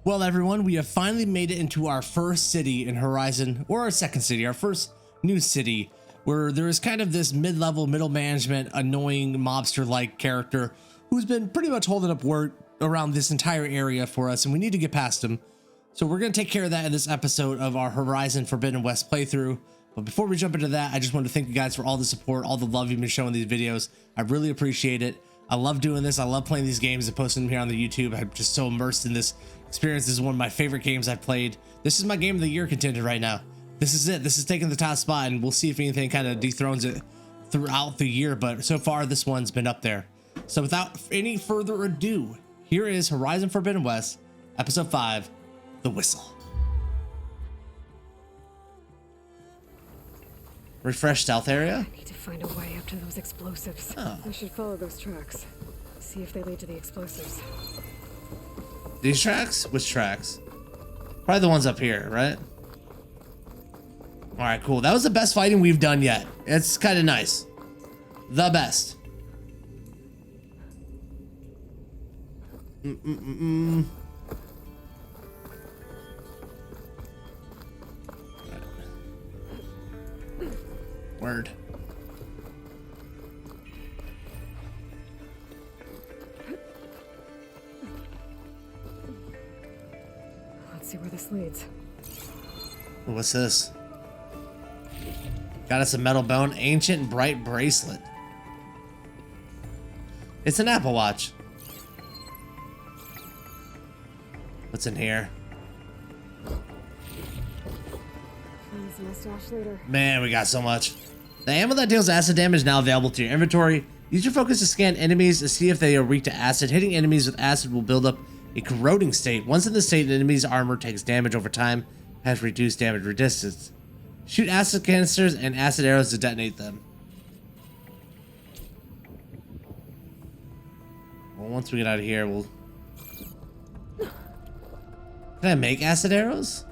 Well, everyone, we have finally made it into our first city in Horizon, or our second city, our first new city, where there is kind of this mid-level, middle management, annoying mobster-like character who's been pretty much holding up work around this entire area for us, and we need to get past him. So we're going to take care of that in this episode of our Horizon Forbidden West playthrough. But before we jump into that, I just want to thank you guys for all the support, all the love you've been showing these videos. I really appreciate it. I love doing this. I love playing these games and posting them here on the YouTube. I'm just so immersed in this experience. This is one of my favorite games I've played. This is my game of the year contender right now. This is it. This is taking the top spot, and we'll see if anything kind of dethrones it throughout the year. But so far, this one's been up there. So without any further ado, here is Horizon Forbidden West, Episode 5, The Whistle. Refresh stealth area? I need to find a way up to those explosives. Oh. I should follow those tracks. See if they lead to the explosives. These tracks? Which tracks? Probably the ones up here, right? Alright, cool. That was the best fighting we've done yet. It's kind of nice. The best. Word. Let's see where this leads. What's this? Got us a metal bone, ancient and bright bracelet. It's an Apple Watch. What's in here? Finds the mustache later. Man, we got so much. The ammo that deals acid damage is now available to your inventory. Use your focus to scan enemies to see if they are weak to acid. Hitting enemies with acid will build up a corroding state. Once in the state, an enemy's armor takes damage over time, has reduced damage resistance. Shoot acid canisters and acid arrows to detonate them. Well, once we get out of here, we'll... Can I make acid arrows?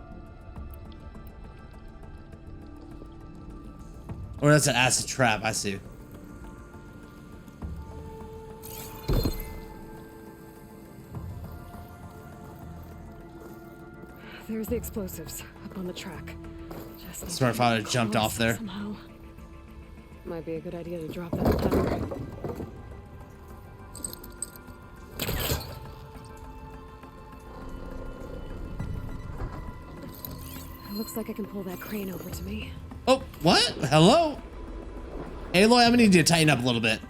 Or that's an acid trap, I see. There's the explosives up on the track. Just Smart father jumped off there. Somehow. Might be a good idea to drop that lever. It looks like I can pull that crane over to me. Oh, what? Hello? Hey, Aloy, I'm gonna need you to tighten up a little bit.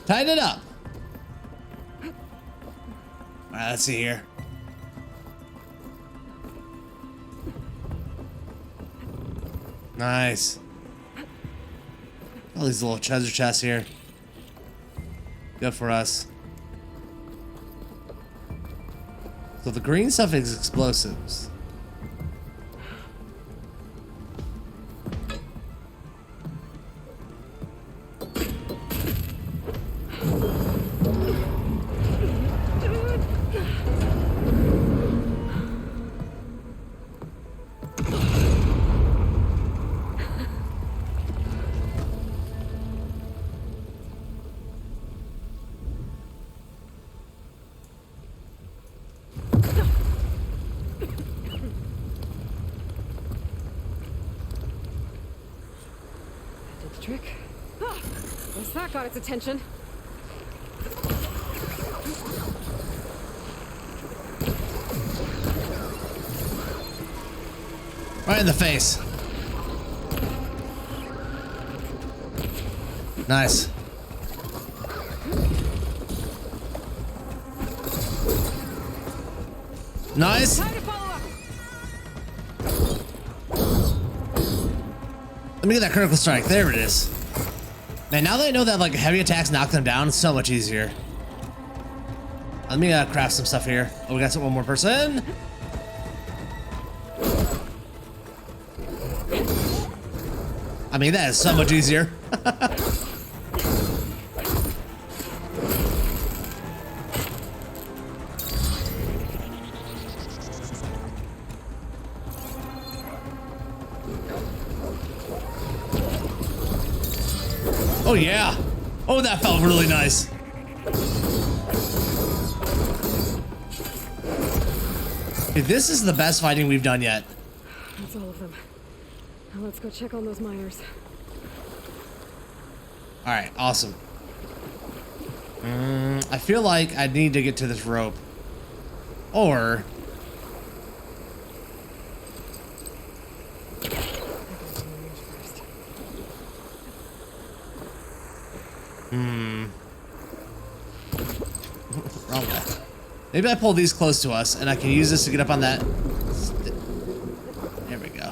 Tighten it up. All right, let's see here. Nice. All these little treasure chests here. Good for us. So the green stuff is explosives. Trick. Ah, guess that got its attention. Right in the face. Nice. Nice. Time to follow up. Let me get that critical strike. There it is. Man, now that I know that like heavy attacks knock them down, it's so much easier. Let me craft some stuff here. Oh, we got one more person. I mean, that is so much easier. Oh yeah. Oh, that felt really nice. Okay, this is the best fighting we've done yet. That's all of them. Now let's go check on those miners. All right, awesome. I feel like I need to get to this rope. Or... Wrong way. Maybe I pull these close to us and I can use this to get up on that. There we go.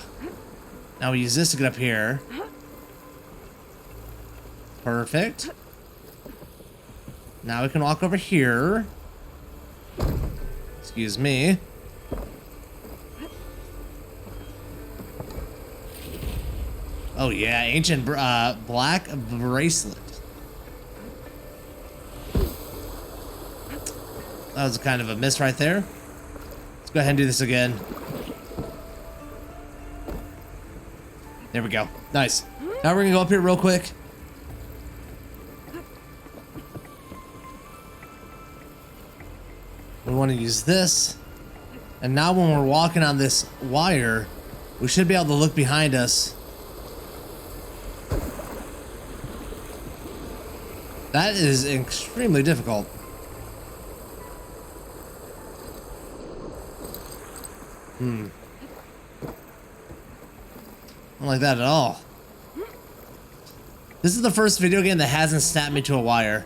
Now we use this to get up here. Perfect. Now we can walk over here. Excuse me. Oh yeah, ancient black bracelet. That was kind of a miss right there. Let's go ahead and do this again. There we go. Nice. Now we're gonna go up here real quick. We want to use this. And now when we're walking on this wire, we should be able to look behind us. That is extremely difficult. I don't like that at all. This is the first video game that hasn't snapped me to a wire.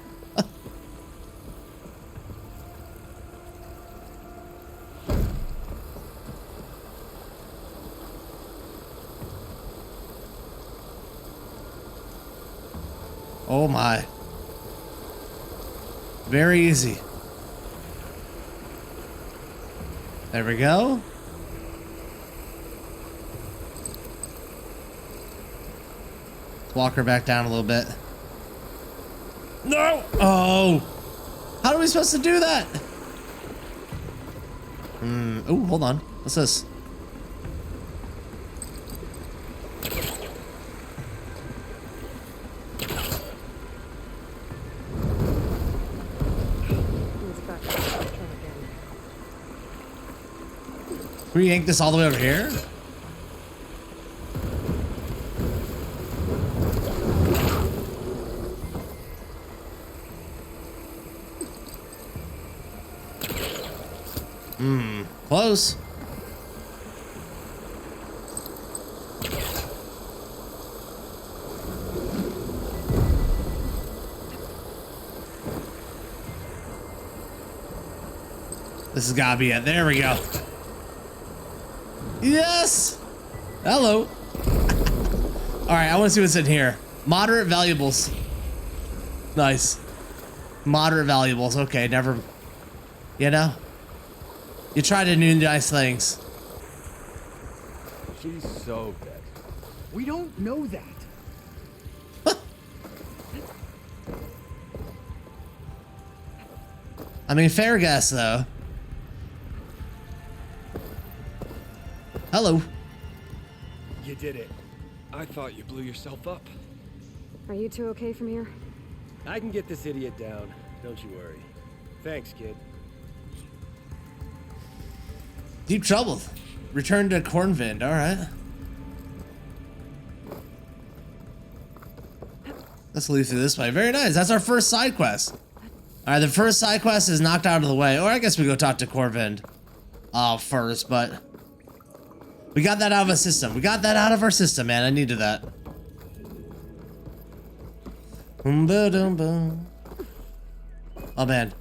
Oh my. Very easy. There we go. Let's walk her back down a little bit. No! Oh! How are we supposed to do that? Oh, hold on. What's this? Can we yank this all the way over here? Close. This has gotta be it. There we go. Yes! Hello. Alright, I want to see what's in here. Moderate valuables. Nice. Moderate valuables. Okay, never... You know? You try to do nice things. She's so dead. We don't know that. I mean, fair guess, though. Hello. You did it. I thought you blew yourself up. Are you two okay from here? I can get this idiot down. Don't you worry. Thanks, kid. Deep trouble. Return to Hofmvn. All right. Let's leave through this way. Very nice. That's our first side quest. All right, the first side quest is knocked out of the way. Or I guess we go talk to Hofmvn first, but we got that out of our system. We got that out of our system, man. I needed that. Oh, man.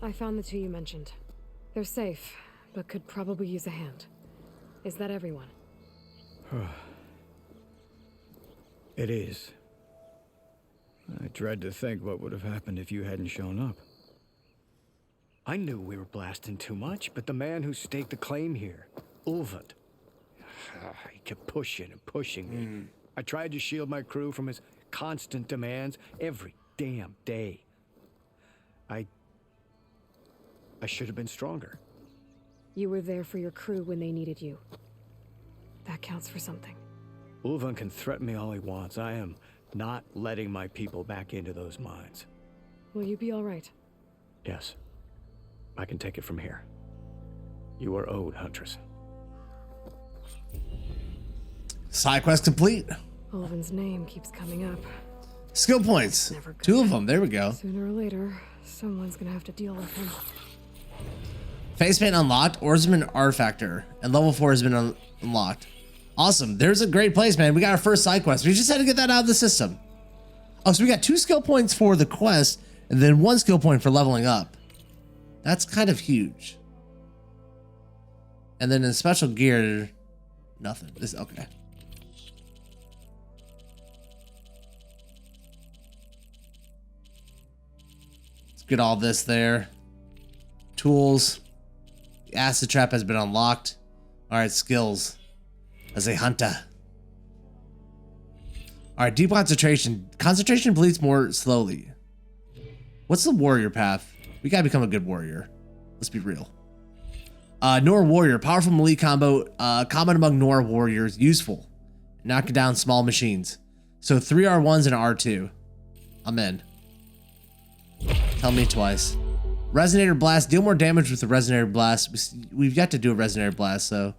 I found the two you mentioned. They're safe, but could probably use a hand. Is that everyone? It is. I dread to think what would have happened if you hadn't shown up. I knew we were blasting too much, but the man who staked the claim here, Ulvund, he kept pushing and pushing me. I tried to shield my crew from his constant demands every damn day. I should have been stronger. You were there for your crew when they needed you. That counts for something. Ulvund can threaten me all he wants. I am not letting my people back into those mines. Will you be all right? Yes. I can take it from here. You are owed, Huntress. Side quest complete. Ulvin's name keeps coming up. Skill points. Never good. 2 of them. There we go. Sooner or later, someone's gonna have to deal with him. Face paint unlocked. Oarsman Artifactor. And level 4 has been unlocked. Awesome. There's a great place, man. We got our first side quest. We just had to get that out of the system. Oh, so we got 2 skill points for the quest and then 1 skill point for leveling up. That's kind of huge. And then in special gear, nothing. This okay. Let's get all this there. Tools. The acid trap has been unlocked. All right, skills. As a hunter. All right, deep concentration. Concentration bleeds more slowly. What's the warrior path? We gotta become a good warrior. Let's be real. Nora warrior, powerful melee combo, common among Nora warriors, useful. Knocking down small machines. So 3 R1s and an R2. I'm in. Tell me twice. Resonator blast, deal more damage with the resonator blast. We've yet to do a resonator blast, so.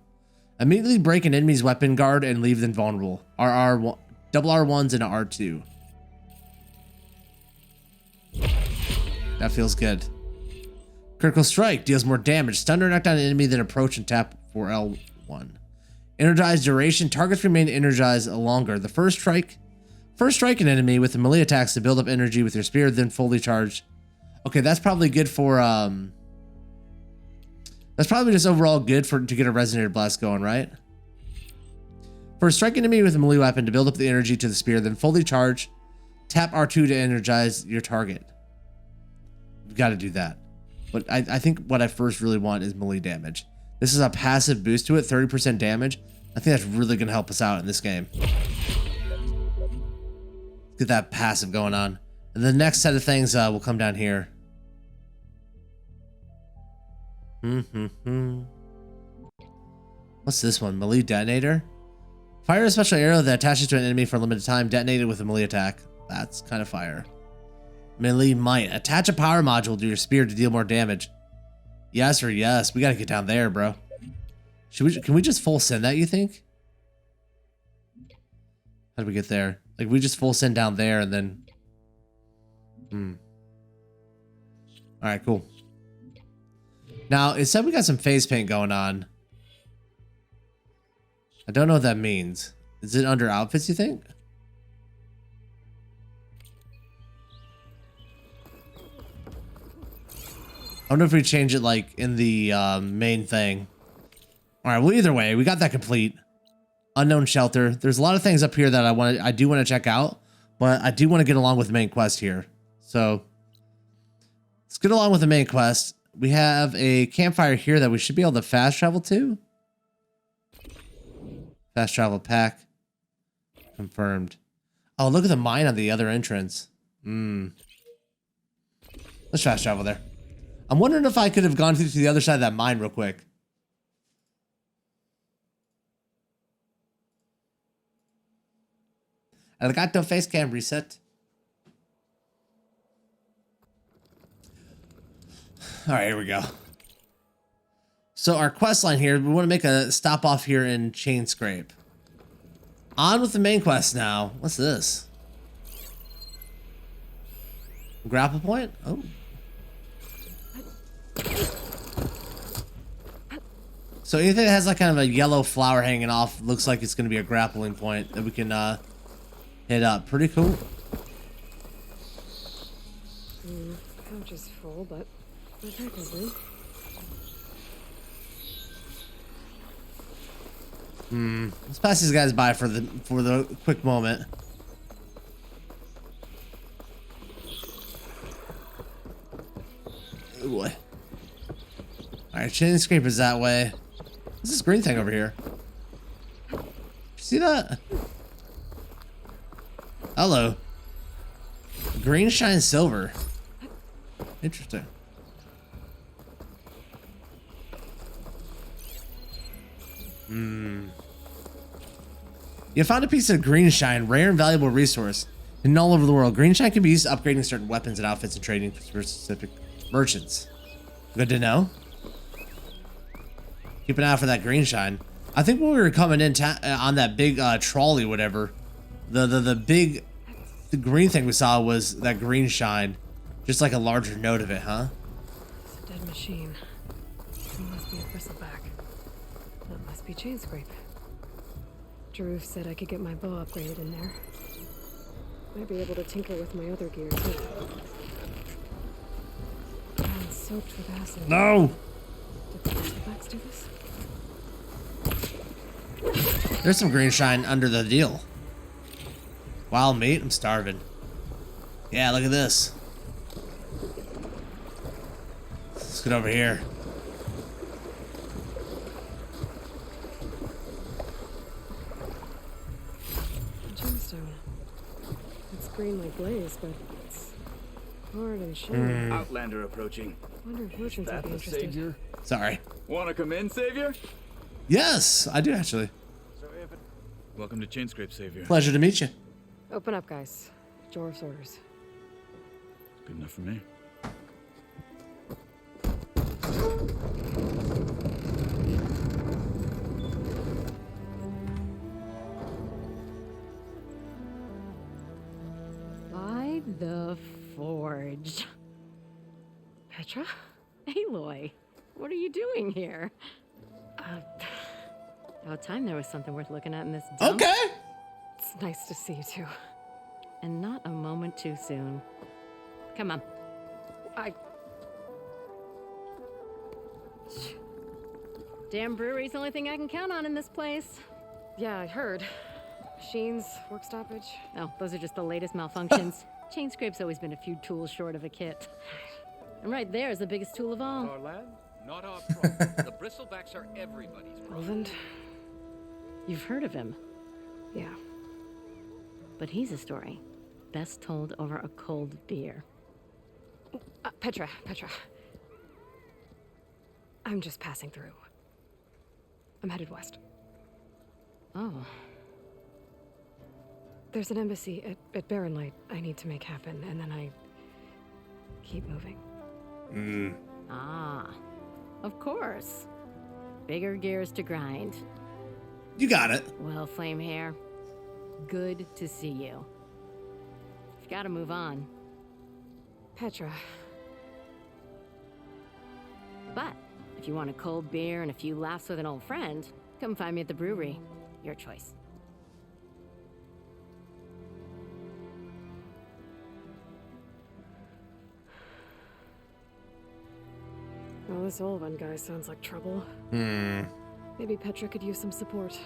Immediately break an enemy's weapon guard and leave them vulnerable. Double R1s and an R2. That feels good. Critical strike deals more damage. Stun or knock down an enemy, then approach and tap for L1. Energized duration. Targets remain energized longer. The first strike an enemy with a melee attacks to build up energy with your spear, then fully charged. Okay, that's probably good for that's probably just overall good to get a resonator blast going, right? For a strike enemy with a melee weapon to build up the energy to the spear, then fully charge. Tap R2 to energize your target. You've got to do that. But I think what I first really want is melee damage. This is a passive boost to it, 30% damage. I think that's really going to help us out in this game. Get that passive going on. And the next set of things will come down here. What's this one? Melee detonator? Fire a special arrow that attaches to an enemy for a limited time, detonated with a melee attack. That's kind of fire. Melee might. Attach a power module to your spear to deal more damage. Yes or yes. We gotta get down there, bro. Can we just full send that, you think? How do we get there? Like, we just full send down there and then... Alright, cool. Now, it said we got some face paint going on. I don't know what that means. Is it under outfits, you think? I wonder if we change it like in the main thing. All right, well, either way, we got that complete. Unknown shelter. There's a lot of things up here that I do want to check out, but I do want to get along with the main quest here. So let's get along with the main quest. We have a campfire here that we should be able to fast travel to. Fast travel pack. Confirmed. Oh, look at the mine on the other entrance. Let's fast travel there. I'm wondering if I could have gone through to the other side of that mine real quick. Elgato face cam reset. All right, here we go. So our quest line here, we want to make a stop off here in Chain Scrape. On with the main quest now. What's this? Grapple point? Oh. So anything that has like kind of a yellow flower hanging off looks like it's going to be a grappling point that we can hit up. Pretty cool. Pouch is full, but effectively. Let's pass these guys by for the quick moment. Oh boy. Alright, Chain Scrape is that way. What's this green thing over here? You see that? Hello. Green shines silver. Interesting. You found a piece of green shine, rare and valuable resource. Hidden all over the world. Green shine can be used to upgrading certain weapons and outfits and trading for specific merchants. Good to know. Keep an eye out for that green shine. I think when we were coming in on that big trolley, whatever, the green thing we saw was that green shine, just like a larger note of it, huh? It's a dead machine. It must be a bristleback. That must be chain scrape. Drew said I could get my bow upgraded in there. Might be able to tinker with my other gear too. I'm soaked with acid. No! Did the bristlebacks do this? There's some green shine under the deal. Wild meat? I'm starving. Yeah, look at this. Let's get over here. Gemstone. It's green like glaze, but it's hard and shiny. Outlander approaching. Wonder if merchants would That be the interested. savior? Sorry. Wanna come in, savior? Yes, I do actually. Welcome to Chainscrape, savior. Pleasure to meet you. Open up, guys. Jorv's orders. Good enough for me. By the forge. Petra? Aloy, what are you doing here? About time there was something worth looking at in this dump. Okay. It's nice to see you too. And not a moment too soon. Come on. Damn brewery's the only thing I can count on in this place. Yeah, I heard. Machines, work stoppage. Oh, those are just the latest malfunctions. Chain scrape's always been a few tools short of a kit. And right there is the biggest tool of all. Our lad? Not our problem. The bristlebacks are everybody's problem. Roland? You've heard of him, Yeah. but he's a story best told over a cold beer. Petra. I'm just passing through. I'm headed west. Oh, There's an embassy at Barren Light I need to make happen, and then I keep moving. of course. Bigger gears to grind. You got it. Well, Flame Hair, good to see you. You've got to move on. Petra. But if you want a cold beer and a few laughs with an old friend, come find me at the brewery. Your choice. Well, this Olvan guy sounds like trouble. Maybe Petra could use some support.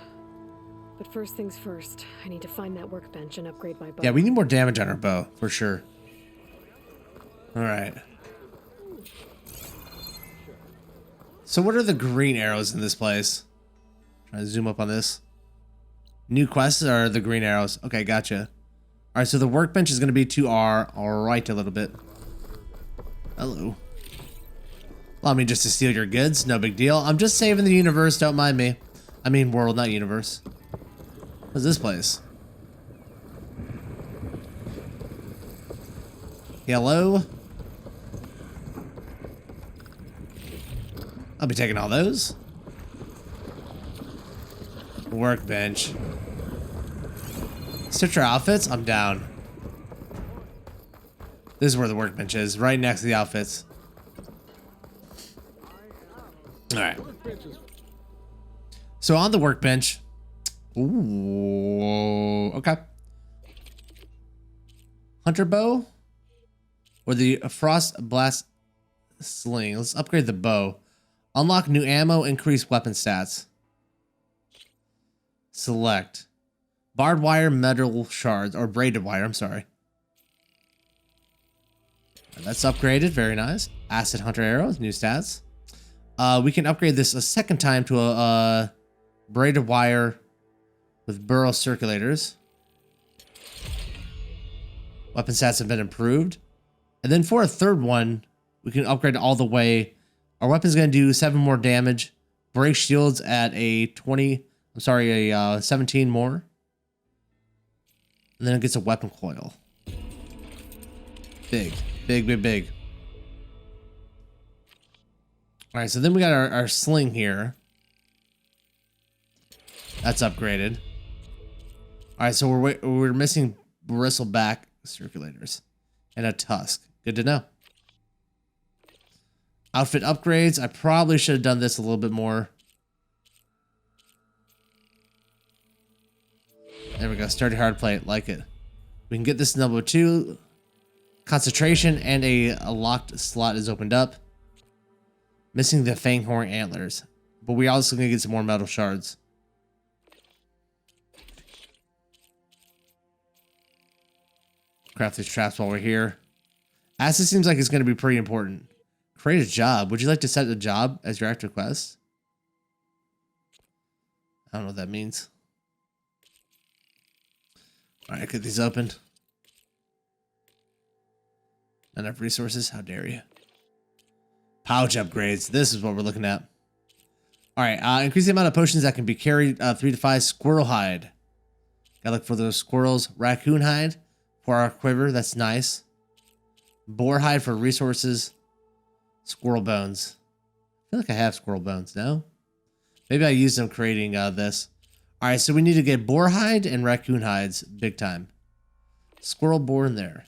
But first things first, I need to find that workbench and upgrade my bow. Yeah, we need more damage on our bow, for sure. Alright. So what are the green arrows in this place? Try to zoom up on this. New quests are the green arrows. Okay, gotcha. Alright, so the workbench is going to be to our right a little bit. Hello. Allow me just to steal your goods. No big deal. I'm just saving the universe. Don't mind me. I mean world, not universe. What's this place? Hello? I'll be taking all those. Workbench. Search our outfits? I'm down. This is where the workbench is, right next to the outfits. Alright. So on the workbench. Ooh, okay. Hunter bow? Or the frost blast sling. Let's upgrade the bow. Unlock new ammo, increase weapon stats. Select. Barbed wire, metal shards, or braided wire, I'm sorry. That's upgraded, very nice. Acid hunter arrows, new stats. We can upgrade this a second time to a braided wire with burrow circulators. Weapon stats have been improved. And then for a third one, we can upgrade all the way. Our weapon's going to do 7 more damage. Break shields at a 17 more. And then it gets a weapon coil. Big. All right, so then we got our sling here. That's upgraded. All right, so we're missing bristleback circulators and a tusk. Good to know. Outfit upgrades. I probably should have done this a little bit more. There we go. Sturdy hard plate. Like it. We can get this number 2. Concentration and a locked slot is opened up. Missing the fanghorn antlers. But we also gonna get some more metal shards. Craft these traps while we're here. Acid seems like it's gonna be pretty important. Create a job. Would you like to set a job as your active quest? I don't know what that means. Alright, get these opened. Not enough resources? How dare you? Pouch upgrades. This is what we're looking at. Alright, increase the amount of potions that can be carried 3 to 5. Squirrel hide. Gotta look for those squirrels. Raccoon hide for our quiver. That's nice. Boar hide for resources. Squirrel bones. I feel like I have squirrel bones, no? Maybe I used them creating this. Alright, so we need to get boar hide and raccoon hides big time. Squirrel boar in there.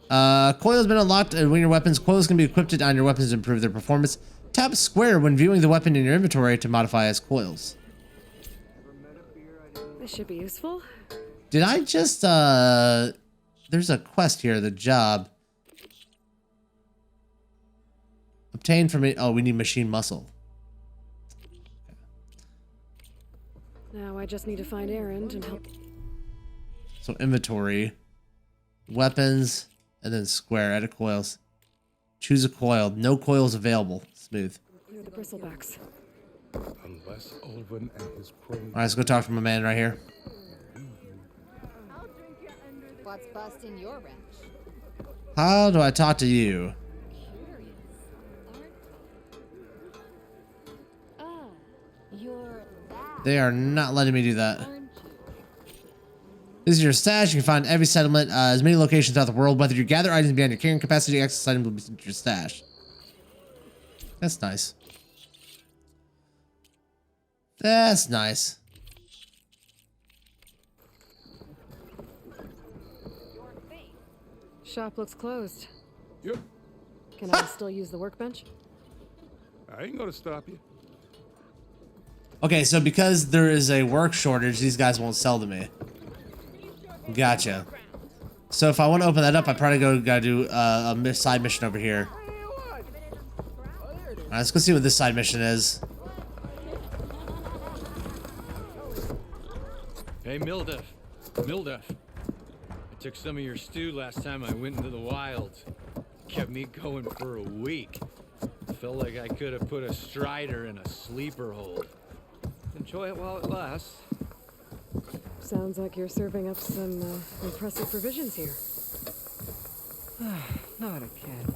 Coil has been unlocked and when your weapons. Coils can be equipped on your weapons to improve their performance. Tap square when viewing the weapon in your inventory to modify as coils. This should be useful. Did I just, there's a quest here, the job. Obtain from it. Oh, we need machine muscle. Now I just need to find Erend and help. So inventory, weapons, and then square, edit coils. Choose a coil. No coils available. Smooth. Clear the bristlebacks. Unless Ulvin and his crew. All right, let's go talk to my man right here. What's busting your wrench? How do I talk to you? Curious, aren't you're that, They are not letting me do that. aren't you? This is your stash. You can find every settlement, as many locations throughout the world. Whether you gather items beyond your carrying capacity, access items will be sent to your stash. That's nice. That's nice. Shop looks closed. Yep, Can I still use the workbench? I ain't gonna stop you. Okay, so because there is a work shortage, these guys won't sell to me. Gotcha. So if I want to open that up, I probably gotta do a side mission over here. Alright, let's go see what this side mission is. Hey, Mildef. Mildef. I took some of your stew last time I went into the wilds. Kept me going for a week. Felt like I could have put a strider in a sleeper hold. Enjoy it while it lasts. Sounds like you're serving up some impressive provisions here. Not again.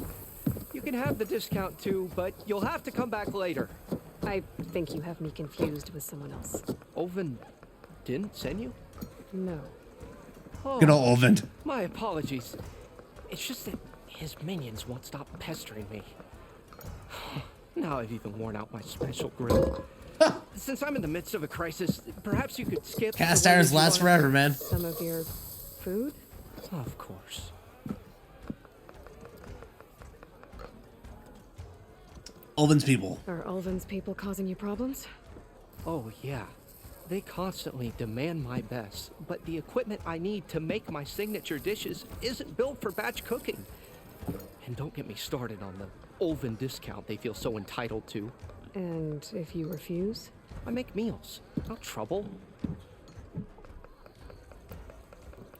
You can have the discount too, but you'll have to come back later. I think you have me confused with someone else. Ulvin didn't send you? No. Oh, Good old Ulvin. my apologies. It's just that his minions won't stop pestering me. Now I've even worn out my special grill. Since I'm in the midst of a crisis, perhaps you could skip. Cast irons last forever, man. Some of your food? Of course. Ulvin's people. Are Ulvin's people causing you problems? Oh, yeah. They constantly demand my best, but the equipment I need to make my signature dishes isn't built for batch cooking. And don't get me started on the Ulvin discount they feel so entitled to. And if you refuse? I make meals, no trouble.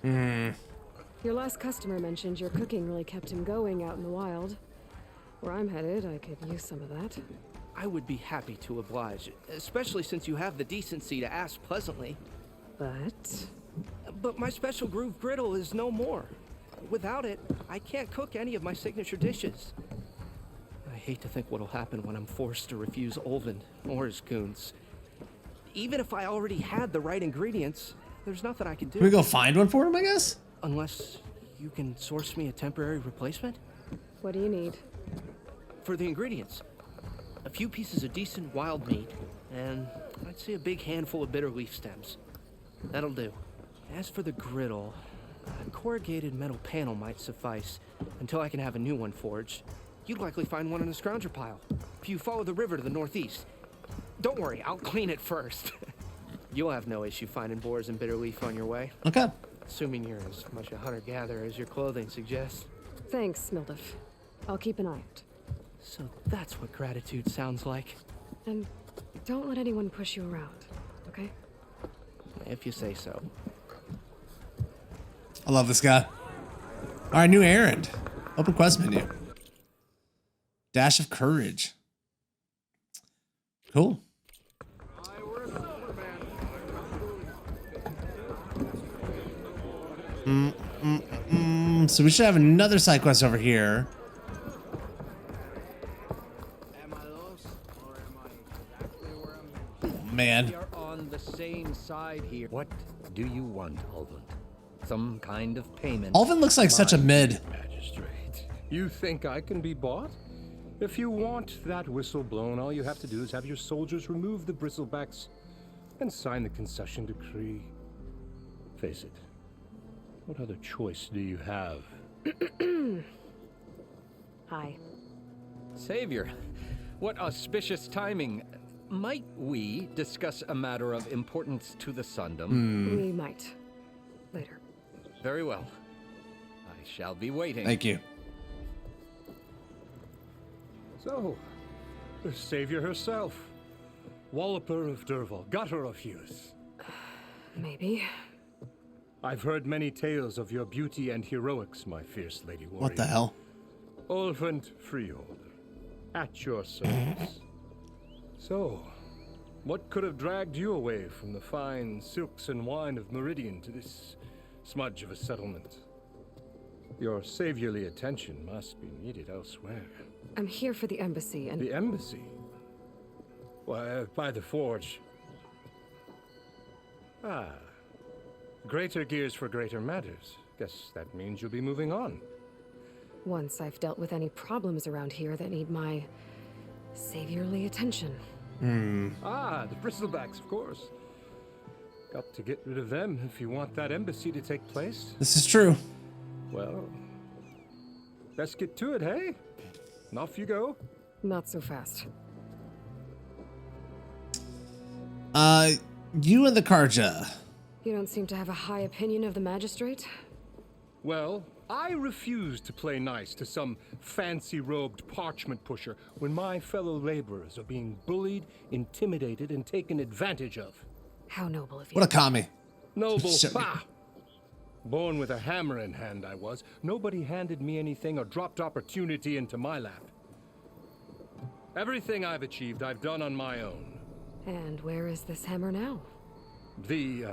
Your last customer mentioned your cooking really kept him going out in the wild. Where I'm headed, I could use some of that. I would be happy to oblige, especially since you have the decency to ask pleasantly. But my special groove griddle is no more. Without it, I can't cook any of my signature dishes. I hate to think what'll happen when I'm forced to refuse Ulvin or his goons. Even if I already had the right ingredients, there's nothing I can do. Can we go find one for him, I guess? Unless you can source me a temporary replacement? What do you need? for the ingredients. A few pieces of decent wild meat, and I'd say a big handful of bitter leaf stems. That'll do. As for the griddle, a corrugated metal panel might suffice until I can have a new one forged. You'd likely find one in a scrounger pile if you follow the river to the northeast. Don't worry, I'll clean it first. You'll have no issue finding boars and bitter leaf on your way. Okay. Assuming you're as much a hunter-gatherer as your clothing suggests. Thanks, Mildef. I'll keep an eye out. So that's what gratitude sounds like. And don't let anyone push you around, okay? If you say so. I love this guy. All right, new errand. Open quest menu. Dash of courage. Cool. So we should have another side quest over here. Oh, man. We are on the same side here. What do you want, Ulvund? Some kind of payment? Ulvund looks like such a mid. Magistrate, you think I can be bought? If you want that whistle blown, all you have to do is have your soldiers remove the bristlebacks and sign the concession decree. Face it, what other choice do you have? Hi. Savior, what auspicious timing. Might we discuss a matter of importance to the Sundom? We might. Later. Very well. I shall be waiting. Thank you. So, the savior herself. Walloper of Derval, gutter of youth. Maybe. I've heard many tales of your beauty and heroics, my fierce lady warrior. What the hell? Ulvund Freeholder, at your service. So, what could have dragged you away from the fine silks and wine of Meridian to this smudge of a settlement? Your saviorly attention must be needed elsewhere. I'm here for the embassy and... The embassy? Why, by the forge. Ah. Greater gears for greater matters. Guess that means you'll be moving on. Once I've dealt with any problems around here that need my saviorly attention. Ah, the bristlebacks, of course. Got to get rid of them if you want that embassy to take place. This is true. Well, let's get to it, hey? And off you go. Not so fast. You and the Karja. You don't seem to have a high opinion of the magistrate? Well, I refuse to play nice to some fancy-robed parchment pusher when my fellow laborers are being bullied, intimidated, and taken advantage of. How noble of you. What a commie. Noble, bah! Born with a hammer in hand, I was. Nobody handed me anything or dropped opportunity into my lap. Everything I've achieved, I've done on my own. And where is this hammer now? The,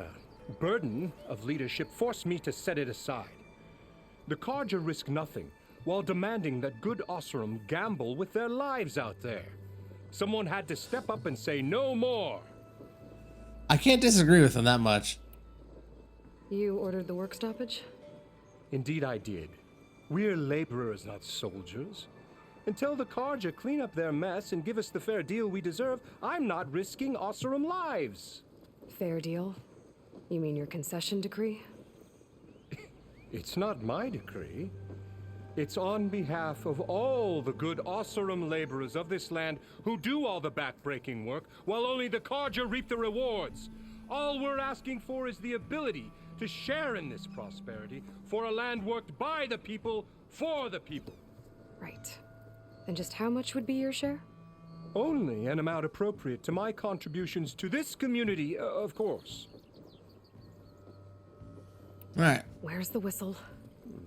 burden of leadership forced me to set it aside. The Karja risk nothing, while demanding that good Oseram gamble with their lives out there. Someone had to step up and say no more. I can't disagree with him that much. You ordered the work stoppage? Indeed I did. We're laborers, not soldiers. Until the Karja clean up their mess and give us the fair deal we deserve, I'm not risking Oseram lives. Fair deal? You mean your concession decree? It's not my decree. It's on behalf of all the good Oseram laborers of this land who do all the back-breaking work, while only the Karja reap the rewards. All we're asking for is the ability to share in this prosperity for a land worked by the people, for the people. Right. And just how much would be your share? Only an amount appropriate to my contributions to this community, of course. Right. Where's the whistle?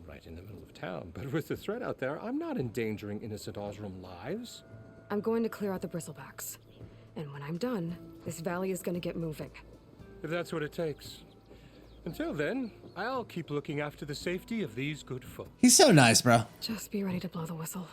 Right in the middle of town. But with the threat out there, I'm not endangering innocent Oseram lives. I'm going to clear out the bristlebacks. And when I'm done, this valley is going to get moving. If that's what it takes. Until then, I'll keep looking after the safety of these good folk. He's so nice, bro. Just be ready to blow the whistle.